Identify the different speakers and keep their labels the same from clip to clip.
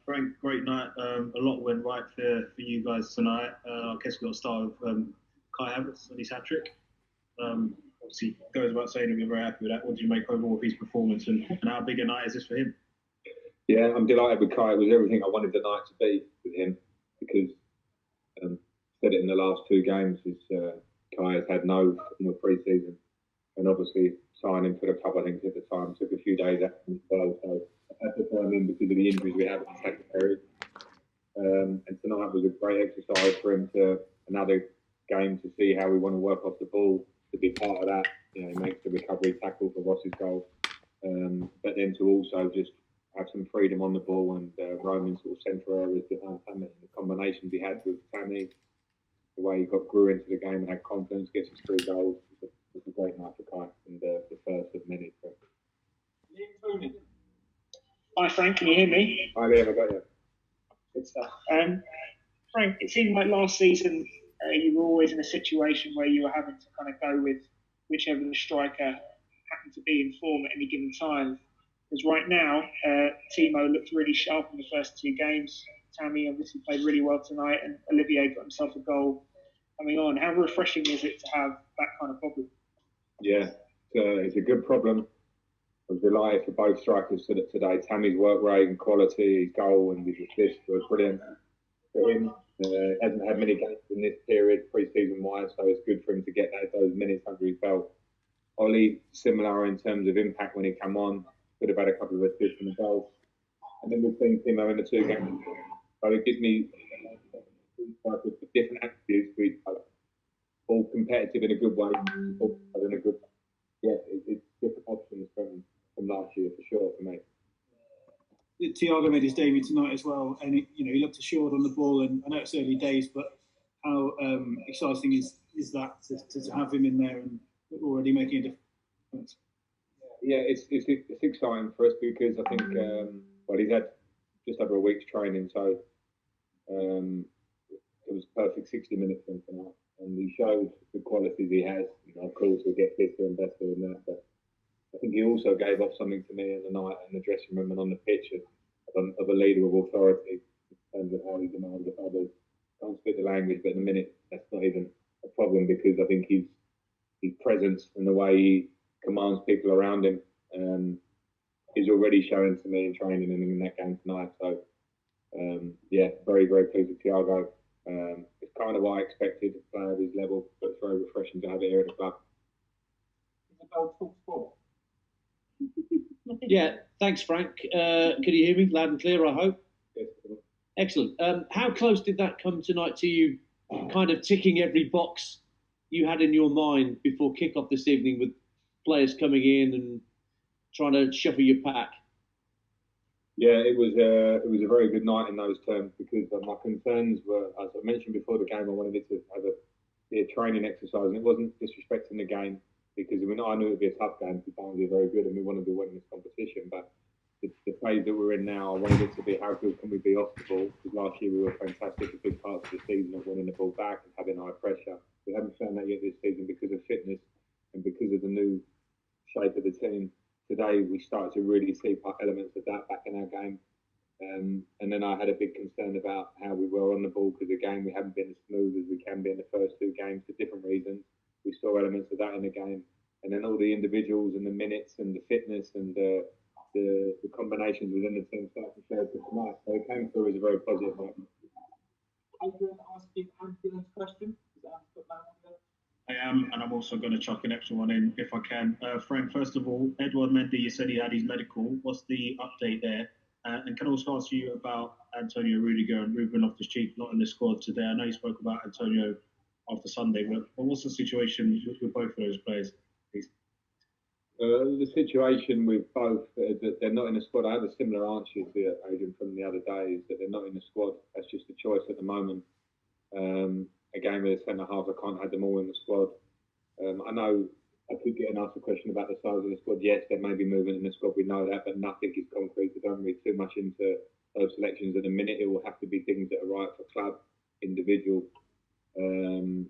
Speaker 1: Frank, great night. A lot went right for you guys tonight. I guess we got to start with Kai Havertz and his hat trick. Obviously, goes without saying that we're very happy with that. What do you make overall of his performance, and how big a night is this for him?
Speaker 2: Yeah, I'm delighted with Kai. It was everything I wanted the night to be with him because said it in the last two games. Kai has had no form of pre-season, and obviously signing for the club, I think at the time took a few days after as well. So I had to sign in because of the injuries we had in the second period. And tonight was a great exercise for him to another game to see how we want to work off the ball, to be part of that. You know, he makes the recovery tackle for Ross's goal, but then to also just have some freedom on the ball and roaming sort of central areas behind Tammy. The combinations he had with Tammy, the way he grew into the game and had confidence, gets his 3 goals. It was a great night for Kai and the first of many.
Speaker 3: Hi Frank, can you hear me?
Speaker 2: Hi Liam, I got you.
Speaker 3: Good stuff. Frank, it seemed like last season you were always in a situation where you were having to kind of go with whichever the striker happened to be in form at any given time. Because right now, Timo looked really sharp in the first 2 games. Tammy obviously played really well tonight, and Olivier got himself a goal coming on. How refreshing is it to have that kind of problem?
Speaker 2: Yeah, it's a good problem. I was delighted for both strikers today. Tammy's work rate and quality, his goal and his assist were brilliant for him. He hasn't had many games in this period, pre-season wise, so it's good for him to get those minutes under his belt. Ollie, similar in terms of impact when he came on, could have had a couple of assists and a goal. And then we've seen Timo in the 2 games. So it gives me different attributes for each other. All competitive in a good way, all in a good way. Yeah, it's different options from last year for sure for me.
Speaker 4: Thiago made his debut tonight as well, and he looked assured on the ball. And I know it's early days, but how exciting is that to have him in there and already making a difference?
Speaker 2: Yeah, it's exciting for us because I think he's had just over a week's training, so it was perfect 60 minutes for him tonight, and he shows the qualities he has. Of course, we'll get better and better than that, but I think he also gave off something to me in the night in the dressing room and on the pitch of a leader of authority in terms of how he demands of others. Can't speak the language, but in a minute, that's not even a problem because I think his presence and the way he commands people around him is already showing to me in training and in that game tonight. So, yeah, very, very pleased with Thiago. It's kind of what I expected to play at his level, but it's very refreshing to have it here at the club.
Speaker 5: Yeah, thanks, Frank. Can you hear me loud and clear, I hope?
Speaker 2: Yes.
Speaker 5: Excellent. How close did that come tonight to you kind of ticking every box you had in your mind before kick-off this evening with players coming in and trying to shuffle your pack?
Speaker 2: Yeah, it was a very good night in those terms because my concerns were, as I mentioned before the game, I wanted it to have a training exercise, and it wasn't disrespecting the game because I knew it would be a tough game because Barnsley are very good and we wanted to win this competition. But the phase that we're in now, I wanted it to be how good can we be off the ball? Because last year we were fantastic at big parts of the season of winning the ball back and having high pressure. We haven't shown that yet this season because of fitness and because of the new shape of the team. Today we started to really see elements of that back in our game. And then I had a big concern about how we were on the ball because again we haven't been as smooth as we can be in the first 2 games for different reasons. We saw elements of that in the game, and then all the individuals and the minutes and the fitness and the combinations within the team started to show for tonight. So it came through as a very positive moment.
Speaker 6: Are you going to ask him Anthony's question?
Speaker 1: I am, and I'm also going to chuck an extra one in if I can. Frank, first of all, Edouard Mendy, you said he had his medical. What's the update there? And can I also ask you about Antonio Rudiger and Rudiger and Loftus-Cheek not in the squad today? I know you spoke about Antonio after Sunday, but what's the situation with both of those players, please?
Speaker 2: The situation with both, that they're not in the squad. I had a similar answer to Adrian from the other day, is that they're not in the squad. That's just a choice at the moment. A game with a centre half, I can't have them all in the squad. I know I could get asked a question about the size of the squad. Yes, there may be movement in the squad, we know that, but nothing is concrete. I don't read too much into those selections at the minute. It will have to be things that are right for club, individual, and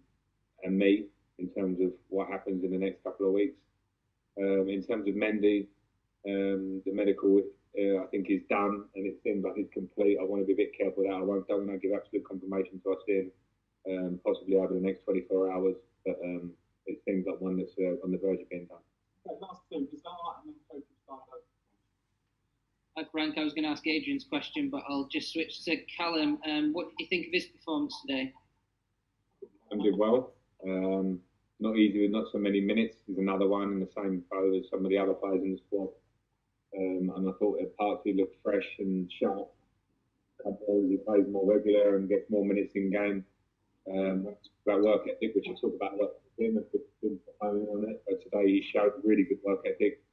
Speaker 2: me in terms of what happens in the next couple of weeks. In terms of Mendy, the medical I think he's done, and it seems like he's complete. I want to be a bit careful that I don't want to give absolute confirmation to us in possibly over the next 24 hours. But it seems like one that's on the verge of being done.
Speaker 6: Okay, last two. Is that right? And then focus start over.
Speaker 7: Hi Frank, I was going to ask Adrian's question, but I'll just switch to Callum. What do you think of his performance today?
Speaker 2: Did well. Not easy with not so many minutes. He's another one in the same boat as some of the other players in the squad. And I thought that Party looked fresh and sharp. He plays more regular and gets more minutes in game. About work ethic, which I talk about a lot with him, and put on it. But today he showed really good work ethic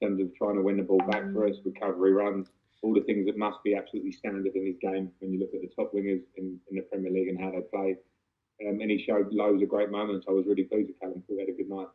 Speaker 2: in terms of trying to win the ball back for us, recovery runs, all the things that must be absolutely standard in his game when you look at the top wingers in the Premier League and how they play. And he showed loads of great moments. I was really pleased with Callum. He had a good night.